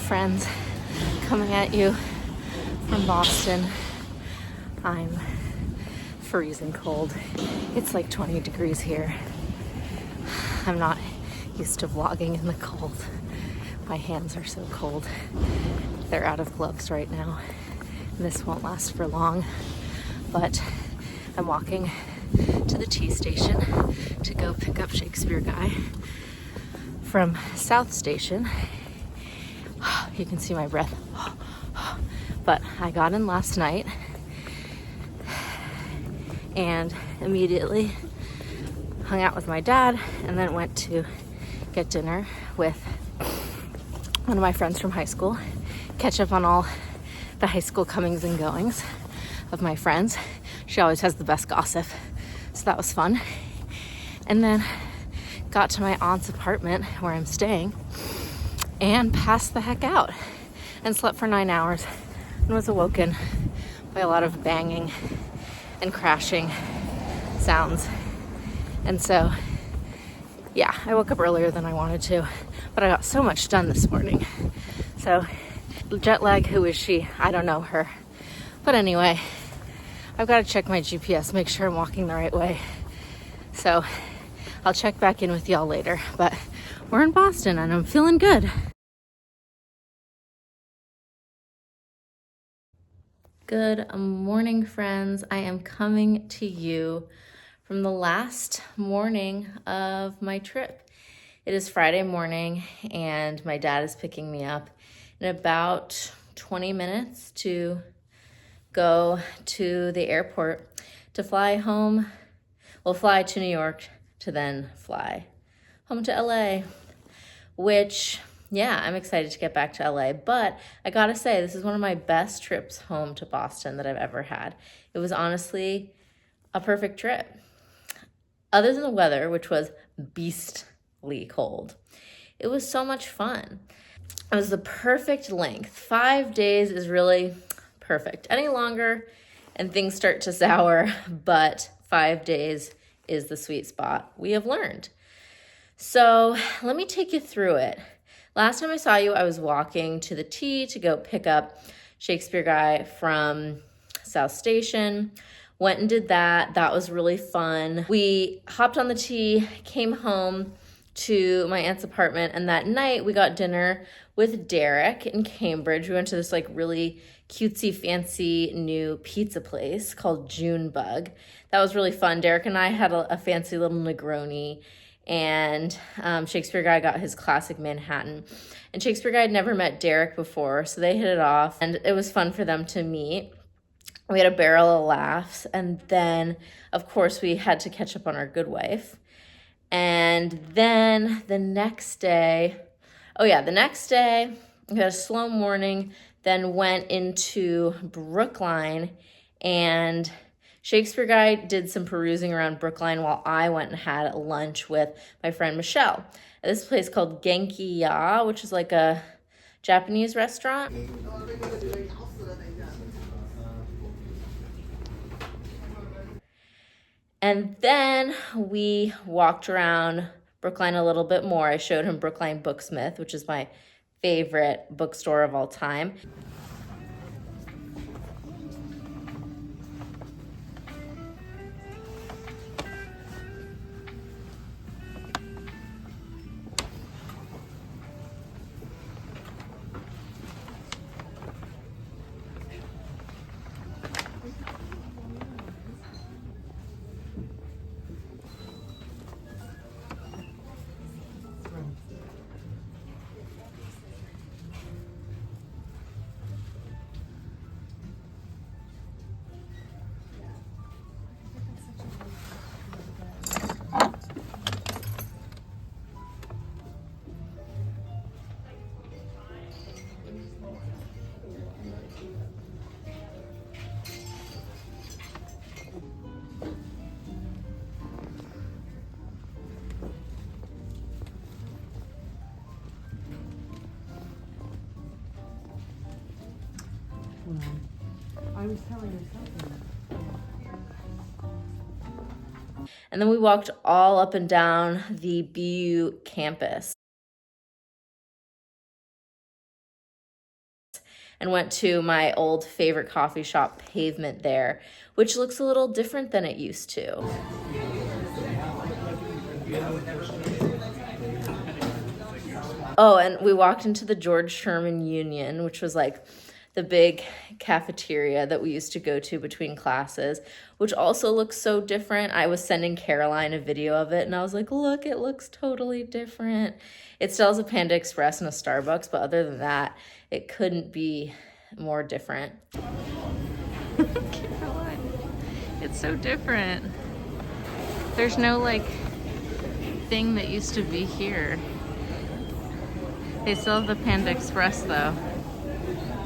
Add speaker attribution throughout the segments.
Speaker 1: friends, coming at you from Boston. I'm freezing cold. It's like 20 degrees here. I'm not used to vlogging in the cold. My hands are so cold. They're out of gloves right now. And this won't last for long, but I'm walking to the T station to go pick up Shakespeare Guy from South Station. You can see my breath. But I got in last night and immediately hung out with my dad and then went to get dinner with one of my friends from high school, catch up on all the high school comings and goings of my friends. She always has the best gossip, so that was fun. And then got to my aunt's apartment where I'm staying and passed the heck out and slept for 9 hours and was awoken by a lot of banging and crashing sounds. And so, yeah, I woke up earlier than I wanted to, but I got so much done this morning. So, jet lag, who is she? I don't know her. But anyway, I've got to check my GPS, make sure I'm walking the right way. So, I'll check back in with y'all later. But we're in Boston and I'm feeling good. Good morning, friends. I am coming to you from the last morning of my trip. It is Friday morning and my dad is picking me up in about 20 minutes to go to the airport to fly home. We'll fly to New York to then fly home to LA, which, yeah, I'm excited to get back to LA, but I gotta say, this is one of my best trips home to Boston that I've ever had. It was honestly a perfect trip. Other than the weather, which was beastly cold, it was so much fun. It was the perfect length. 5 days is really perfect. Any longer and things start to sour, but 5 days is the sweet spot, we have learned. So let me take you through it. Last time I saw you, I was walking to the T to go pick up Shakespeare Guy from South Station. Went and did that. That was really fun. We hopped on the T, came home to my aunt's apartment, and that night we got dinner with Derek in Cambridge. We went to this like really cutesy, fancy new pizza place called Junebug. That was really fun. Derek and I had a fancy little Negroni, and Shakespeare Guy got his classic Manhattan. And Shakespeare Guy had never met Derek before, so they hit it off, and it was fun for them to meet. We had a barrel of laughs, and then, of course, we had to catch up on our Good Wife. And then the next day, we had a slow morning, then went into Brookline, and Shakespeare Guy did some perusing around Brookline while I went and had lunch with my friend Michelle at this place called Genki Ya, which is like a Japanese restaurant. And then we walked around Brookline a little bit more. I showed him Brookline Booksmith, which is my favorite bookstore of all time.
Speaker 2: I was telling her something.
Speaker 1: And then we walked all up and down the BU campus. and went to my old favorite coffee shop, Pavement, there, which looks a little different than it used to. Oh, and we walked into the George Sherman Union, which was like the big cafeteria that we used to go to between classes, which also looks so different. I was sending Caroline a video of it, and I was like, look, it looks totally different. It still has a Panda Express and a Starbucks, but other than that, it couldn't be more different. Caroline, it's so different. There's no, like, thing that used to be here. They still have the Panda Express, though.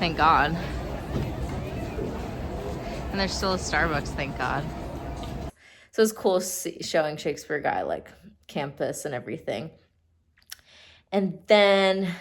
Speaker 1: Thank God. And there's still a Starbucks, thank God. So it was cool showing Shakespeare Guy, like, campus and everything. And then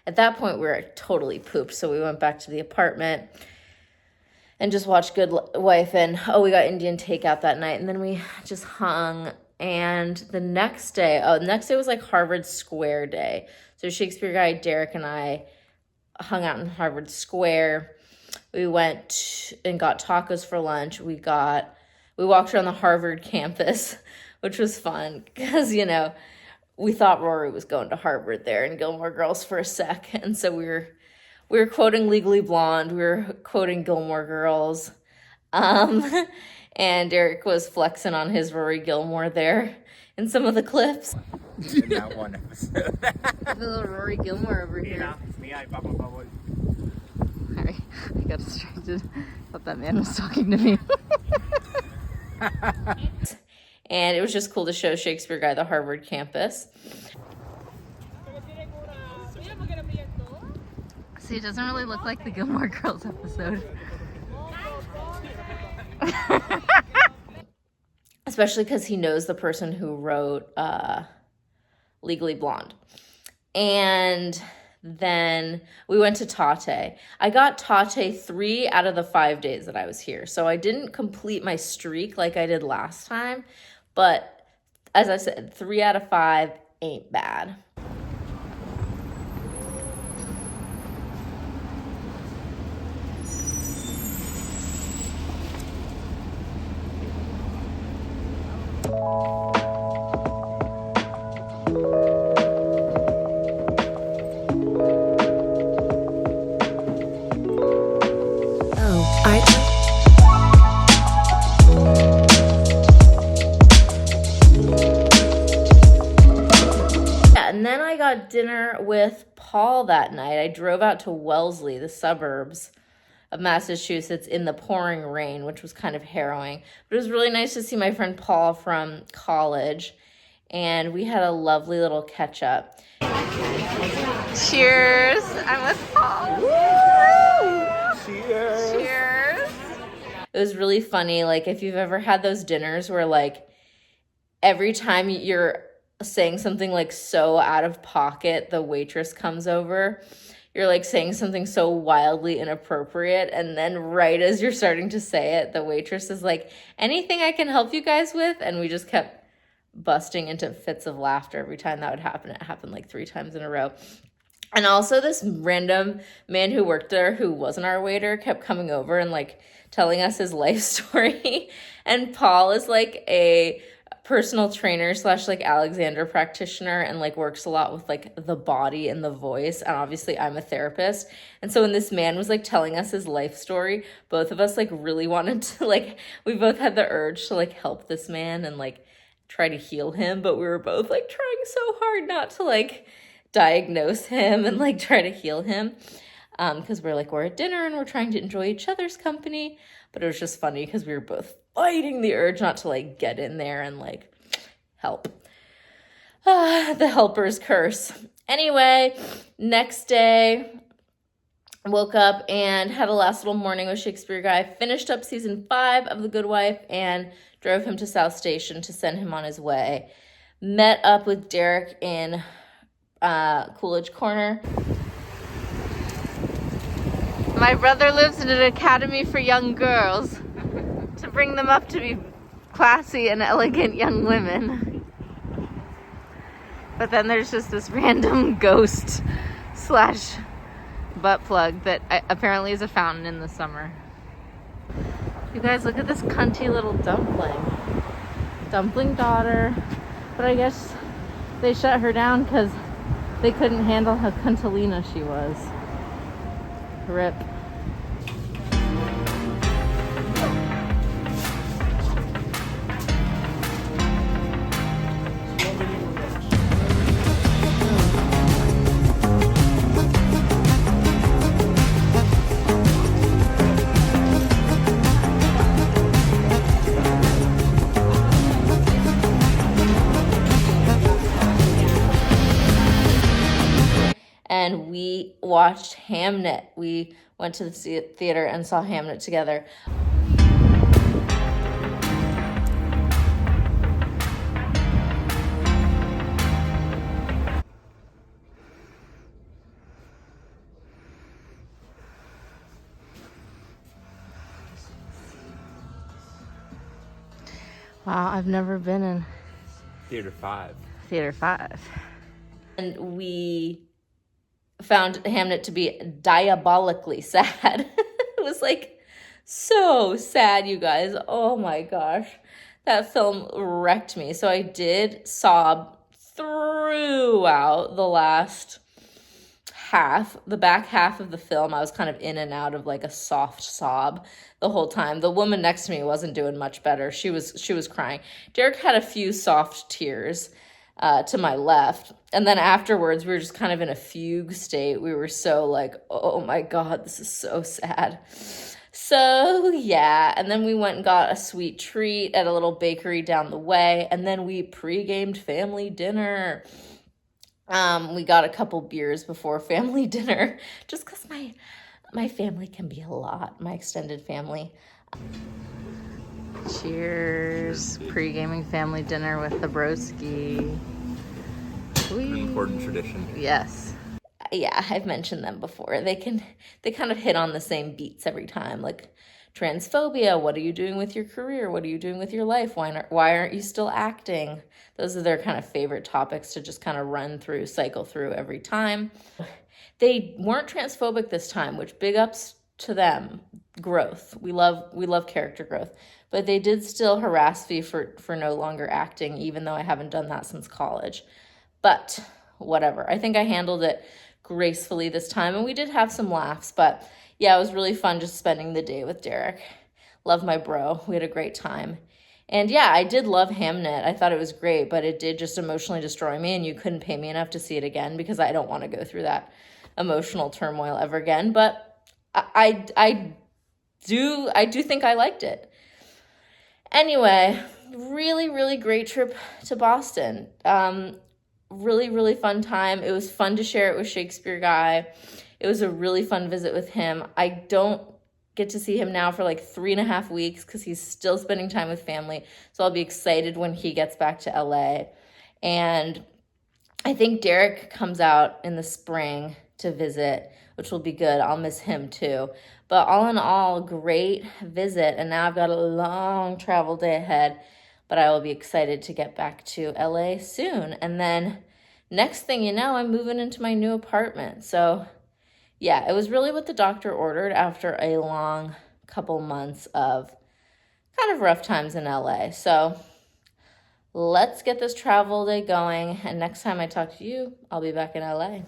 Speaker 1: at that point, we were totally pooped. So we went back to the apartment and just watched Good Wife. And, oh, we got Indian takeout that night. And then we just hung. And the next day was like Harvard Square Day. So Shakespeare Guy, Derek, and I hung out in Harvard Square. We went and got tacos for lunch. We walked around the Harvard campus, which was fun because, you know, we thought Rory was going to Harvard there in Gilmore Girls for a sec. And so we were quoting Legally Blonde. We were quoting Gilmore Girls. And Derek was flexing on his Rory Gilmore there in some of the clips.
Speaker 3: In that one episode.
Speaker 1: The little Rory Gilmore over here. Sorry, I got distracted. Thought that man was talking to me. And it was just cool to show Shakespeare Guy the Harvard campus. See, it doesn't really look like the Gilmore Girls episode. Especially because he knows the person who wrote Legally Blonde. And then we went to Tate. I got Tate 3 out of the 5 days that I was here. So I didn't complete my streak like I did last time. But as I said, 3 out of 5 ain't bad. And then I got dinner with Paul that night. I drove out to Wellesley, the suburbs of Massachusetts, in the pouring rain, which was kind of harrowing. But it was really nice to see my friend Paul from college, and we had a lovely little catch up. Cheers! I'm with Paul. Woo! Cheers! Cheers! It was really funny, like, if you've ever had those dinners where, like, every time you're saying something like so out of pocket, the waitress comes over, you're like saying something so wildly inappropriate, and then right as you're starting to say it, the waitress is like, anything I can help you guys with? And we just kept busting into fits of laughter every time that would happen. It happened like 3 times in a row. And also this random man who worked there who wasn't our waiter kept coming over and like telling us his life story. And Paul is like a personal trainer / like Alexander practitioner and like works a lot with like the body and the voice. And obviously I'm a therapist. And so when this man was like telling us his life story, both of us like really wanted to like, we both had the urge to like help this man and like try to heal him. But we were both like trying so hard not to like diagnose him and like try to heal him. Because we're at dinner and we're trying to enjoy each other's company. But it was just funny because we were both fighting the urge not to like get in there and like help. The helper's curse. Anyway, next day, woke up and had a last little morning with Shakespeare Guy. Finished up season 5 of The Good Wife and drove him to South Station to send him on his way. Met up with Derek in Coolidge Corner. My brother lives in an academy for young girls to bring them up to be classy and elegant young women. But then there's just this random ghost / butt plug that apparently is a fountain in the summer. You guys, look at this cunty little dumpling. Dumpling daughter. But I guess they shut her down because they couldn't handle how cuntalina she was. Rip. And we watched Hamnet. We went to the theater and saw Hamnet together. Wow, I've never been in
Speaker 3: Theater 5.
Speaker 1: Theater 5. And we found Hamnet to be diabolically sad. It was like so sad, you guys. Oh my gosh. That film wrecked me. So I did sob throughout the last half, the back half of the film. I was kind of in and out of like a soft sob the whole time. The woman next to me wasn't doing much better. She was crying. Derek had a few soft tears to my left. And then afterwards, we were just kind of in a fugue state. We were so like, oh my God, this is so sad. So yeah, and then we went and got a sweet treat at a little bakery down the way. And then we pre-gamed family dinner. We got a couple beers before family dinner, just because my family can be a lot, my extended family. Cheers. Pre-gaming family dinner with the broski.
Speaker 3: An important tradition.
Speaker 1: Yes. Yeah, I've mentioned them before. They kind of hit on the same beats every time, like transphobia. What are you doing with your career? What are you doing with your life? Why aren't you still acting? Those are their kind of favorite topics to just kind of cycle through every time. They weren't transphobic this time, which big ups to them. Growth. We love character growth. But they did still harass me for no longer acting, even though I haven't done that since college. But whatever. I think I handled it gracefully this time, and we did have some laughs. But yeah, it was really fun just spending the day with Derek. Love my bro. We had a great time. And yeah, I did love Hamnet. I thought it was great, but it did just emotionally destroy me, and you couldn't pay me enough to see it again because I don't want to go through that emotional turmoil ever again. But I do think I liked it. Anyway, really, really great trip to Boston. Really, really fun time. It was fun to share it with Shakespeare Guy. It was a really fun visit with him. I don't get to see him now for like 3.5 weeks because he's still spending time with family. So I'll be excited when he gets back to LA. And I think Derek comes out in the spring to visit, which will be good. I'll miss him too. But all in all, great visit. And now I've got a long travel day ahead, but I will be excited to get back to LA soon. And then next thing you know, I'm moving into my new apartment. So yeah, it was really what the doctor ordered after a long couple months of kind of rough times in LA. So let's get this travel day going. And next time I talk to you, I'll be back in LA.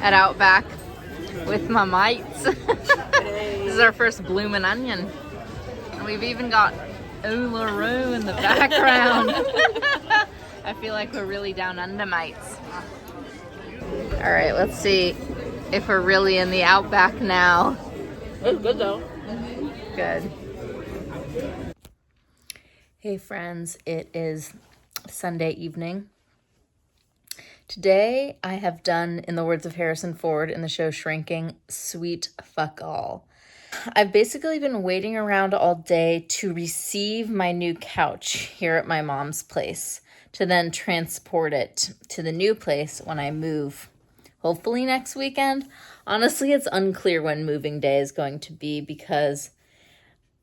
Speaker 1: At Outback with my mates. This is our first bloomin' onion. And we've even got Uluru in the background. I feel like we're really down under, mates. All right, let's see if we're really in the Outback now. It's good though. Good. Hey friends, it is Sunday evening. Today, I have done, in the words of Harrison Ford in the show Shrinking, sweet fuck all. I've basically been waiting around all day to receive my new couch here at my mom's place, to then transport it to the new place when I move, hopefully next weekend. Honestly, it's unclear when moving day is going to be because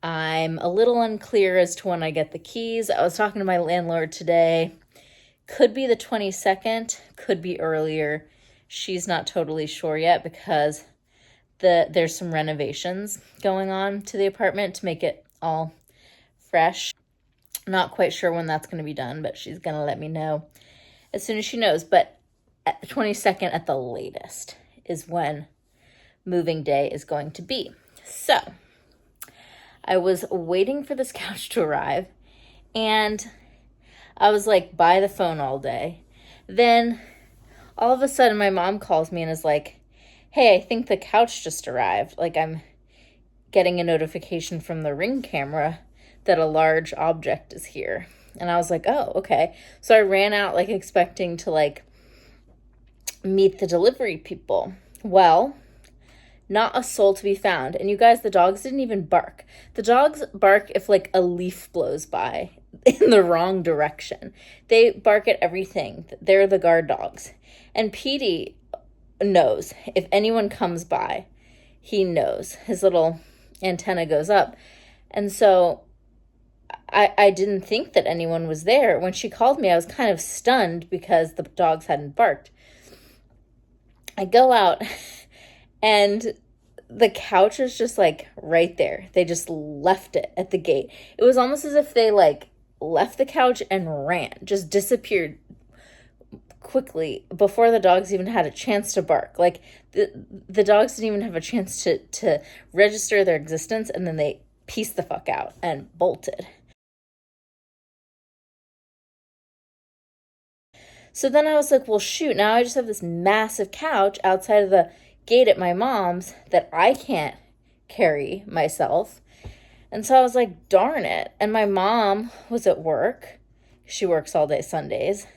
Speaker 1: I'm a little unclear as to when I get the keys. I was talking to my landlord today. Could be the 22nd, could be earlier. She's not totally sure yet because there's some renovations going on to the apartment to make it all fresh. Not quite sure when that's going to be done, but she's going to let me know as soon as she knows. But at the 22nd at the latest is when moving day is going to be. So I was waiting for this couch to arrive, and I was like by the phone all day. Then all of a sudden my mom calls me and is like, hey, I think the couch just arrived. Like, I'm getting a notification from the Ring camera that a large object is here. And I was like, oh, okay. So I ran out, like, expecting to, like, meet the delivery people. Well, not a soul to be found. And you guys, the dogs didn't even bark. The dogs bark if, like, a leaf blows by in the wrong direction. They bark at everything. They're the guard dogs. And Petey knows if anyone comes by. He knows. His little antenna goes up. And so I didn't think that anyone was there. When she called me, I was kind of stunned because the dogs hadn't barked. I go out and the couch is just like right there. They just left it at the gate. It was almost as if they like left the couch and ran, just disappeared quickly before the dogs even had a chance to bark. Like the dogs didn't even have a chance to register their existence, and then they pieced the fuck out and bolted. So then I was like, well, shoot, now I just have this massive couch outside of the gate at my mom's that I can't carry myself. And so I was like, darn it. And my mom was at work. She works all day Sundays.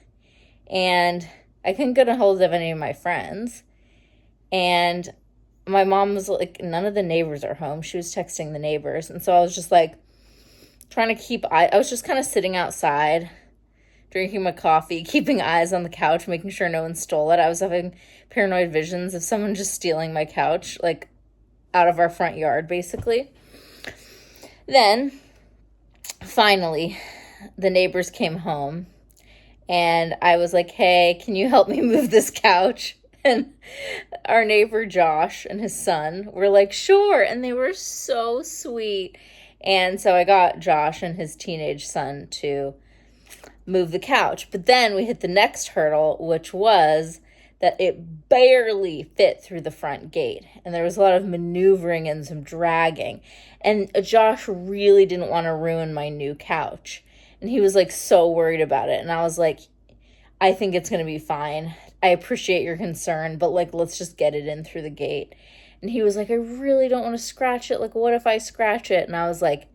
Speaker 1: And I couldn't get a hold of any of my friends. And my mom was like, none of the neighbors are home. She was texting the neighbors. And so I was just like trying to I was just kind of sitting outside, drinking my coffee, keeping eyes on the couch, making sure no one stole it. I was having paranoid visions of someone just stealing my couch, like out of our front yard, basically. Then, finally, the neighbors came home, and I was like, hey, can you help me move this couch? And our neighbor Josh and his son were like, sure. And they were so sweet. And so I got Josh and his teenage son to move the couch. But then we hit the next hurdle, which was that it barely fit through the front gate. And there was a lot of maneuvering and some dragging. And Josh really didn't want to ruin my new couch. And he was like so worried about it. And I was like, I think it's going to be fine. I appreciate your concern, but like, let's just get it in through the gate. And he was like, I really don't want to scratch it. Like, what if I scratch it? And I was like,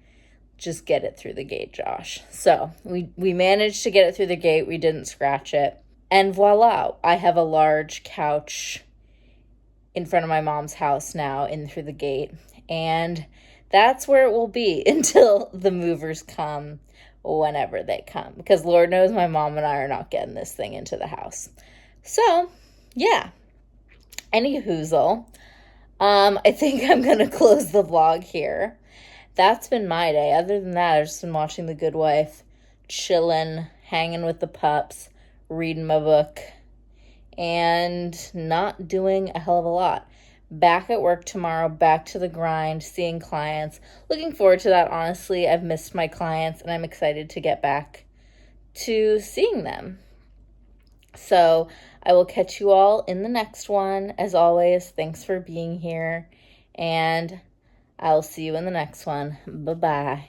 Speaker 1: just get it through the gate, Josh. So we managed to get it through the gate. We didn't scratch it. And voila, I have a large couch in front of my mom's house now in through the gate. And that's where it will be until the movers come, whenever they come. Because Lord knows my mom and I are not getting this thing into the house. So, yeah. Any hoozle. I think I'm going to close the vlog here. That's been my day. Other than that, I've just been watching The Good Wife, chilling, hanging with the pups, reading my book, and not doing a hell of a lot. Back at work tomorrow, back to the grind, seeing clients. Looking forward to that, honestly. I've missed my clients, and I'm excited to get back to seeing them. So I will catch you all in the next one. As always, thanks for being here, and I'll see you in the next one. Bye-bye.